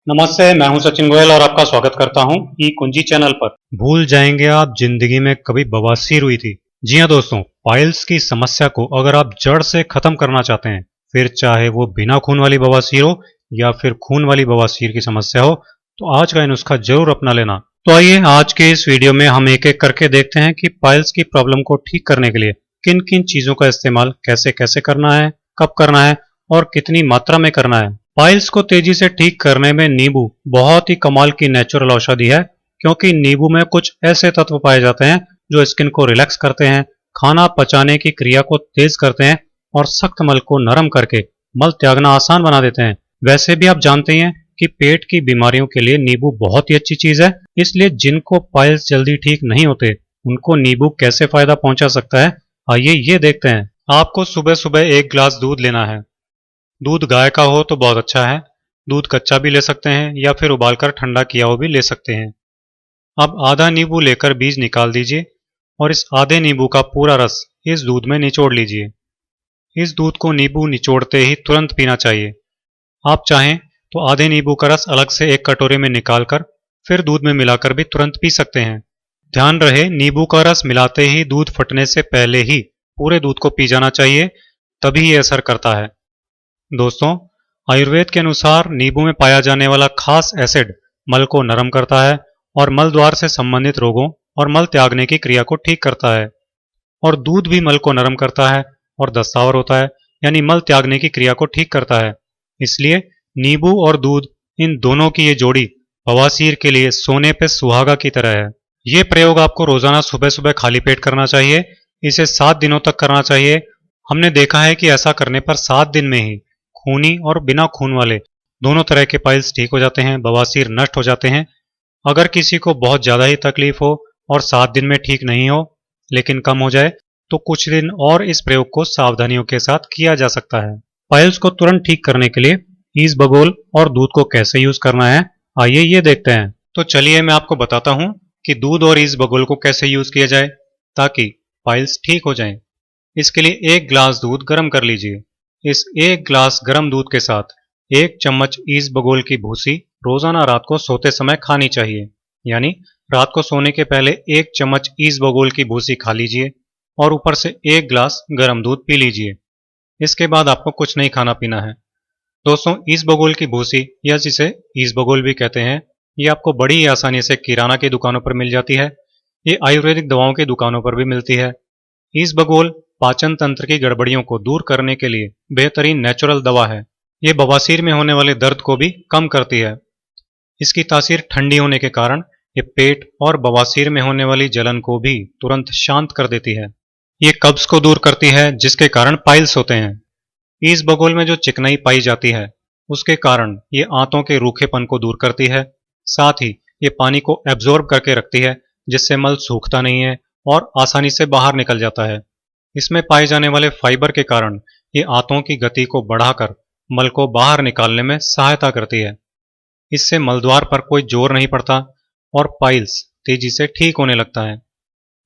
नमस्ते, मैं हूं सचिन गोयल और आपका स्वागत करता हूं ई कुंजी चैनल पर। भूल जाएंगे आप जिंदगी में कभी बवासीर हुई थी। जी हां दोस्तों, पाइल्स की समस्या को अगर आप जड़ से खत्म करना चाहते हैं, फिर चाहे वो बिना खून वाली बवासीर हो या फिर खून वाली बवासीर की समस्या हो, तो आज का ये नुस्खा जरूर अपना लेना। तो आइए आज के इस वीडियो में हम एक एक करके देखते हैं कि पाइल्स की प्रॉब्लम को ठीक करने के लिए किन किन चीजों का इस्तेमाल कैसे कैसे करना है, कब करना है और कितनी मात्रा में करना है। पाइल्स को तेजी से ठीक करने में नींबू बहुत ही कमाल की नेचुरल औषधि है, क्योंकि नींबू में कुछ ऐसे तत्व पाए जाते हैं जो स्किन को रिलैक्स करते हैं, खाना पचाने की क्रिया को तेज करते हैं और सख्त मल को नरम करके मल त्यागना आसान बना देते हैं। वैसे भी आप जानते हैं कि पेट की बीमारियों के लिए नींबू बहुत ही अच्छी चीज है, इसलिए जिनको पाइल्स जल्दी ठीक नहीं होते उनको नींबू कैसे फायदा पहुंचा सकता है, आइए ये देखते हैं। आपको सुबह सुबह एक गिलास दूध लेना है। दूध गाय का हो तो बहुत अच्छा है। दूध कच्चा भी ले सकते हैं या फिर उबालकर ठंडा किया हुआ भी ले सकते हैं। अब आधा नींबू लेकर बीज निकाल दीजिए और इस आधे नींबू का पूरा रस इस दूध में निचोड़ लीजिए। इस दूध को नींबू निचोड़ते ही तुरंत पीना चाहिए। आप चाहें तो आधे नींबू का रस अलग से एक कटोरे में निकालकर फिर दूध में मिलाकर भी तुरंत पी सकते हैं। ध्यान रहे, नींबू का रस मिलाते ही दूध फटने से पहले ही पूरे दूध को पी जाना चाहिए, तभी ये असर करता है। दोस्तों, आयुर्वेद के अनुसार नींबू में पाया जाने वाला खास एसिड मल को नरम करता है और मल द्वार से संबंधित रोगों और मल त्यागने की क्रिया को ठीक करता है। और दूध भी मल को नरम करता है और दस्तावर होता है, यानी मल त्यागने की क्रिया को ठीक करता है। इसलिए नींबू और दूध, इन दोनों की ये जोड़ी बवासीर के लिए सोने पे सुहागा की तरह है। ये प्रयोग आपको रोजाना सुबह सुबह खाली पेट करना चाहिए। इसे 7 दिनों तक करना चाहिए। हमने देखा है कि ऐसा करने पर 7 दिन में ही खूनी और बिना खून वाले दोनों तरह के पाइल्स ठीक हो जाते हैं, बवासीर नष्ट हो जाते हैं। अगर किसी को बहुत ज़्यादा ही तकलीफ हो और 7 दिन में ठीक नहीं हो लेकिन कम हो जाए, तो कुछ दिन और इस प्रयोग को सावधानियों के साथ किया जा सकता है। पाइल्स को तुरंत ठीक करने के लिए ईसबगोल और दूध को कैसे यूज करना है, आइए ये देखते हैं। तो चलिए मैं आपको बताता हूँ कि दूध और ईसबगोल को कैसे यूज किया जाए ताकि पाइल्स ठीक हो जाएं। इसके लिए 1 गिलास दूध गर्म कर लीजिए। इस 1 गिलास गर्म दूध के साथ 1 चम्मच ईसबगोल की भूसी रोजाना रात को सोते समय खानी चाहिए। यानी रात को सोने के पहले 1 चम्मच ईसबगोल की भूसी खा लीजिए और ऊपर से 1 गिलास गर्म दूध पी लीजिए। इसके बाद आपको कुछ नहीं खाना पीना है। दोस्तों, ईसबगोल की भूसी या जिसे ईसबगोल भी कहते हैं, ये आपको बड़ी ही आसानी से किराना की दुकानों पर मिल जाती है। ये आयुर्वेदिक दवाओं की दुकानों पर भी मिलती है। ईसबगोल पाचन तंत्र की गड़बड़ियों को दूर करने के लिए बेहतरीन नेचुरल दवा है। ये बवासीर में होने वाले दर्द को भी कम करती है। इसकी तासीर ठंडी होने के कारण ये पेट और बवासीर में होने वाली जलन को भी तुरंत शांत कर देती है। ये कब्ज को दूर करती है, जिसके कारण पाइल्स होते हैं। ईसबगोल में जो चिकनाई पाई जाती है उसके कारण ये आंतों के रूखेपन को दूर करती है। साथ ही ये पानी को एब्जॉर्ब करके रखती है, जिससे मल सूखता नहीं है और आसानी से बाहर निकल जाता है। इसमें पाए जाने वाले फाइबर के कारण ये आंतों की गति को बढ़ाकर मल को बाहर निकालने में सहायता करती है। इससे मलद्वार पर कोई जोर नहीं पड़ता और पाइल्स तेजी से ठीक होने लगता है।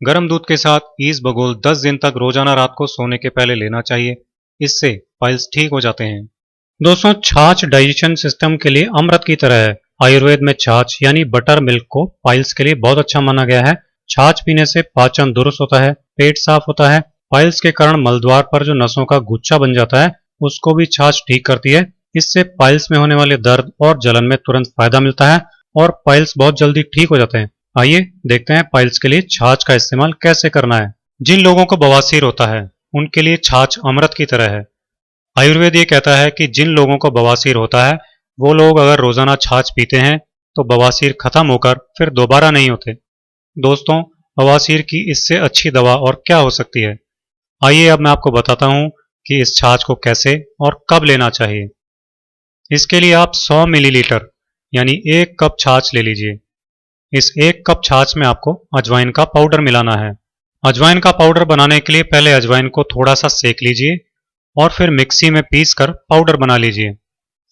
गर्म दूध के साथ ईसबगोल 10 दिन तक रोजाना रात को सोने के पहले लेना चाहिए। इससे पाइल्स ठीक हो जाते हैं। दोस्तों, छाछ डाइजेशन सिस्टम के लिए अमृत की तरह है। आयुर्वेद में छाछ यानी बटर मिल्क को पाइल्स के लिए बहुत अच्छा माना गया है। छाछ पीने से पाचन दुरुस्त होता है, पेट साफ होता है। पाइल्स के कारण मलद्वार पर जो नसों का गुच्छा बन जाता है उसको भी छाछ ठीक करती है। इससे पाइल्स में होने वाले दर्द और जलन में तुरंत फायदा मिलता है और पाइल्स बहुत जल्दी ठीक हो जाते हैं। आइए देखते हैं पाइल्स के लिए छाछ का इस्तेमाल कैसे करना है। जिन लोगों को बवासीर होता है उनके लिए छाछ अमृत की तरह है। आयुर्वेद ये कहता है कि जिन लोगों को बवासीर होता है वो लोग अगर रोजाना छाछ पीते हैं तो बवासीर खत्म होकर फिर दोबारा नहीं होते। दोस्तों, बवासीर की इससे अच्छी दवा और क्या हो सकती है। आइए अब मैं आपको बताता हूं कि इस छाछ को कैसे और कब लेना चाहिए। इसके लिए आप 100 मिलीलीटर यानी 1 कप छाछ ले लीजिए। इस 1 कप छाछ में आपको अजवाइन का पाउडर मिलाना है। अजवाइन का पाउडर बनाने के लिए पहले अजवाइन को थोड़ा सा सेक लीजिए और फिर मिक्सी में पीस कर पाउडर बना लीजिए।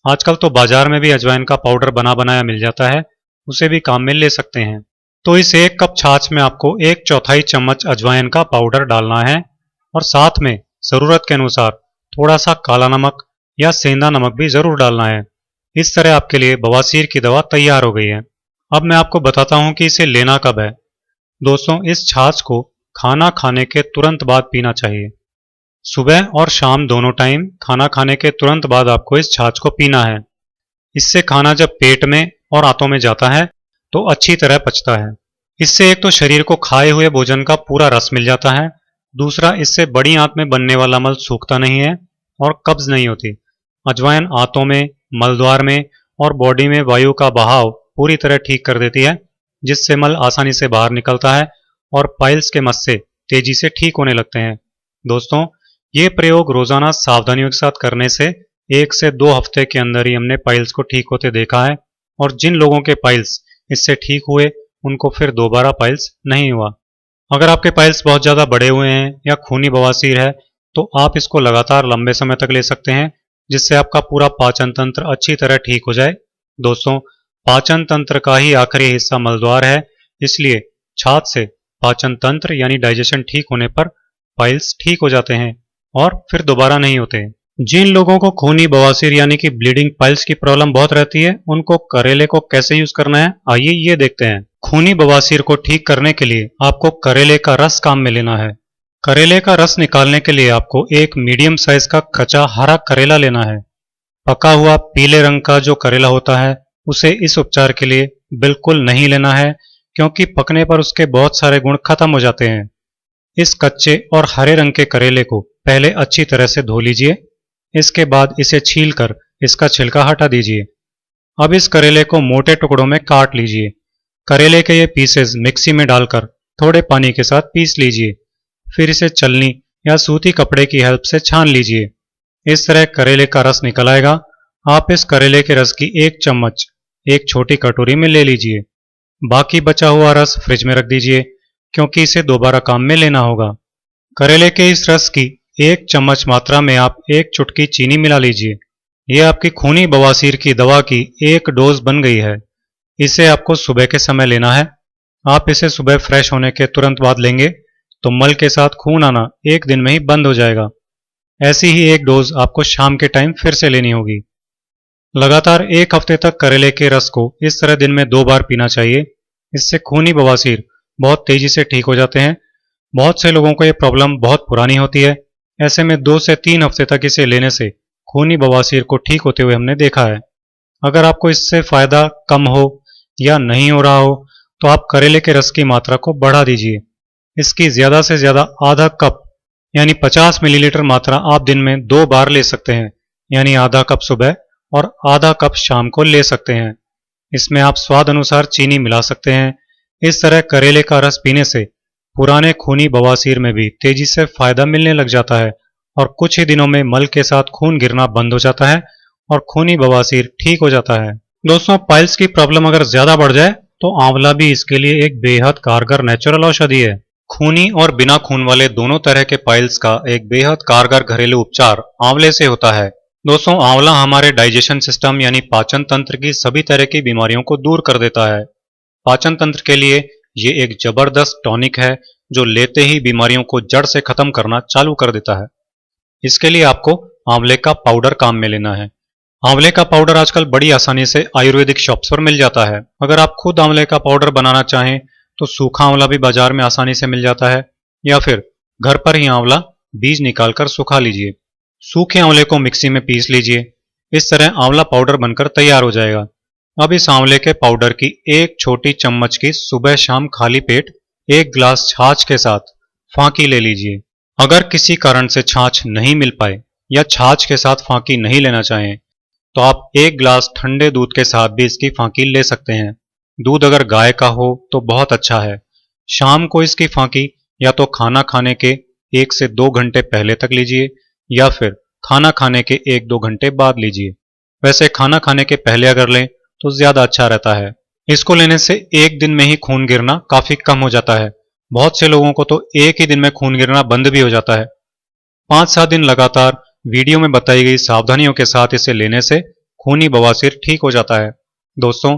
आजकल तो बाजार में भी अजवाइन का पाउडर बना बनाया मिल जाता है, उसे भी काम में ले सकते हैं। तो इस 1 कप छाछ में आपको 1/4 चम्मच अजवाइन का पाउडर डालना है और साथ में ज़रूरत के अनुसार थोड़ा सा काला नमक या सेंधा नमक भी ज़रूर डालना है। इस तरह आपके लिए बवासीर की दवा तैयार हो गई है। अब मैं आपको बताता हूं कि इसे लेना कब है। दोस्तों, इस छाछ को खाना खाने के तुरंत बाद पीना चाहिए। सुबह और शाम दोनों टाइम खाना खाने के तुरंत बाद आपको इस छाछ को पीना है। इससे खाना जब पेट में और आंतों में जाता है तो अच्छी तरह पचता है। इससे एक तो शरीर को खाए हुए भोजन का पूरा रस मिल जाता है, दूसरा इससे बड़ी आंत में बनने वाला मल सूखता नहीं है और कब्ज नहीं होती। अजवाइन आंतों में, मलद्वार में और बॉडी में वायु का बहाव पूरी तरह ठीक कर देती है, जिससे मल आसानी से बाहर निकलता है और पाइल्स के मस्से तेजी से ठीक होने लगते हैं। दोस्तों, ये प्रयोग रोजाना सावधानियों के साथ करने से 1 से 2 हफ्ते के अंदर ही हमने पाइल्स को ठीक होते देखा है, और जिन लोगों के पाइल्स इससे ठीक हुए उनको फिर दोबारा पाइल्स नहीं हुआ। अगर आपके पाइल्स बहुत ज़्यादा बढ़े हुए हैं या खूनी बवासीर है तो आप इसको लगातार लंबे समय तक ले सकते हैं, जिससे आपका पूरा पाचन तंत्र अच्छी तरह ठीक हो जाए। दोस्तों, पाचन तंत्र का ही आखिरी हिस्सा मलद्वार है, इसलिए छाछ से पाचन तंत्र यानी डाइजेशन ठीक होने पर पाइल्स ठीक हो जाते हैं और फिर दोबारा नहीं होते। जिन लोगों को खूनी बवासीर यानी कि ब्लीडिंग पाइल्स की प्रॉब्लम बहुत रहती है, उनको करेले को कैसे यूज करना है, आइए ये देखते हैं। खूनी बवासीर को ठीक करने के लिए आपको करेले का रस काम में लेना है। करेले का रस निकालने के लिए आपको एक मीडियम साइज का कच्चा हरा करेला लेना है। पका हुआ पीले रंग का जो करेला होता है उसे इस उपचार के लिए बिल्कुल नहीं लेना है, क्योंकि पकने पर उसके बहुत सारे गुण खत्म हो जाते हैं। इस कच्चे और हरे रंग के करेले को पहले अच्छी तरह से धो लीजिए। इसके बाद इसे छीलकर इसका छिलका हटा दीजिए। अब इस करेले को मोटे टुकड़ों में काट लीजिए। करेले के ये पीसेस मिक्सी में डालकर थोड़े पानी के साथ पीस लीजिए। फिर इसे छलनी या सूती कपड़े की हेल्प से छान लीजिए। इस तरह करेले का रस निकल आएगा। आप इस करेले के रस की 1 चम्मच एक छोटी कटोरी में ले लीजिए। बाकी बचा हुआ रस फ्रिज में रख दीजिए, क्योंकि इसे दोबारा काम में लेना होगा। करेले के इस रस की 1 चम्मच मात्रा में आप 1 चुटकी चीनी मिला लीजिए। यह आपकी खूनी बवासीर की दवा की 1 डोज बन गई है। इसे आपको सुबह के समय लेना है। आप इसे सुबह फ्रेश होने के तुरंत बाद लेंगे तो मल के साथ खून आना 1 दिन में ही बंद हो जाएगा। ऐसी ही 1 डोज आपको शाम के टाइम फिर से लेनी होगी। लगातार 1 हफ्ते तक करेले के रस को इस तरह दिन में 2 बार पीना चाहिए। इससे खूनी बवासीर बहुत तेजी से ठीक हो जाते हैं। बहुत से लोगों को ये प्रॉब्लम बहुत पुरानी होती है। ऐसे में 2 से 3 हफ्ते तक इसे लेने से खूनी बवासीर को ठीक होते हुए हमने देखा है। अगर आपको इससे फायदा कम हो या नहीं हो रहा हो तो आप करेले के रस की मात्रा को बढ़ा दीजिए। इसकी ज्यादा से ज्यादा आधा कप यानी 50 मिलीलीटर मात्रा आप दिन में 2 बार ले सकते हैं, यानी आधा कप सुबह और आधा कप शाम को ले सकते हैं। इसमें आप स्वाद अनुसार चीनी मिला सकते हैं। इस तरह करेले का रस पीने से पुराने खूनी बवासीर में भी तेजी से फायदा मिलने लग जाता है और कुछ ही दिनों में मल के साथ खून गिरना बंद हो जाता है और खूनी बवासीर ठीक हो जाता है। दोस्तों, पाइल्स की प्रॉब्लम अगर ज्यादा बढ़ जाए तो आंवला भी इसके लिए एक बेहद कारगर नेचुरल औषधि है। खूनी और बिना खून वाले दोनों तरह के पाइल्स का एक बेहद कारगर घरेलू उपचार आंवले से होता है। दोस्तों, आंवला हमारे डाइजेशन सिस्टम यानी पाचन तंत्र की सभी तरह की बीमारियों को दूर कर देता है। पाचन तंत्र के लिए ये एक जबरदस्त टॉनिक है जो लेते ही बीमारियों को जड़ से खत्म करना चालू कर देता है। इसके लिए आपको आंवले का पाउडर काम में लेना है। आंवले का पाउडर आजकल बड़ी आसानी से आयुर्वेदिक शॉप्स पर मिल जाता है। अगर आप खुद आंवले का पाउडर बनाना चाहें तो सूखा आंवला भी बाजार में आसानी से मिल जाता है, या फिर घर पर ही आंवला बीज निकालकर सुखा लीजिए। सूखे आंवले को मिक्सी में पीस लीजिए। इस तरह आंवला पाउडर बनकर तैयार हो जाएगा। अब इस आंवले के पाउडर की 1 छोटी चम्मच की सुबह शाम खाली पेट 1 गिलास छाछ के साथ फांकी ले लीजिए। अगर किसी कारण से छाछ नहीं मिल पाए या छाछ के साथ फांकी नहीं लेना चाहें तो आप 1 गिलास ठंडे दूध के साथ भी इसकी फांकी ले सकते हैं। दूध अगर गाय का हो तो बहुत अच्छा है। शाम को इसकी फांकी या तो खाना खाने के 1 से 2 घंटे पहले तक लीजिए या फिर खाना खाने के 1-2 घंटे बाद लीजिए। वैसे खाना खाने के पहले अगर लें तो ज्यादा अच्छा रहता है। इसको लेने से 1 दिन में ही खून गिरना काफी कम हो जाता है। बहुत से लोगों को तो 1 ही दिन में खून गिरना बंद भी हो जाता है। 5-7 दिन लगातार वीडियो में बताई गई सावधानियों के साथ इसे लेने से खूनी बवासीर ठीक हो जाता है। दोस्तों,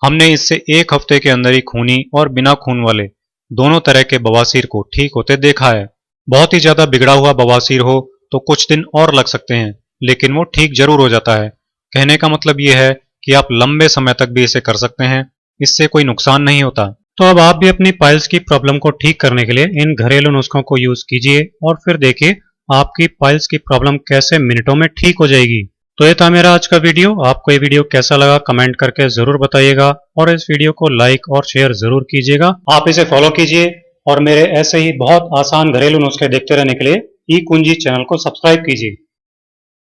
हमने इससे 1 हफ्ते के अंदर ही खूनी और बिना खून वाले दोनों तरह के बवासीर को ठीक होते देखा है। बहुत ही ज्यादा बिगड़ा हुआ बवासीर हो तो कुछ दिन और लग सकते हैं, लेकिन वो ठीक जरूर हो जाता है। कहने का मतलब ये है कि आप लंबे समय तक भी इसे कर सकते हैं, इससे कोई नुकसान नहीं होता। तो अब आप भी अपनी पाइल्स की प्रॉब्लम को ठीक करने के लिए इन घरेलू नुस्खों को यूज कीजिए और फिर देखिए आपकी पाइल्स की प्रॉब्लम कैसे मिनटों में ठीक हो जाएगी। तो ये था मेरा आज का वीडियो। आपको ये वीडियो कैसा लगा कमेंट करके जरूर बताइएगा और इस वीडियो को लाइक और शेयर जरूर कीजिएगा। आप इसे फॉलो कीजिए और मेरे ऐसे ही बहुत आसान घरेलू नुस्खे देखते रहने के लिए ई कुंजी चैनल को सब्सक्राइब कीजिए।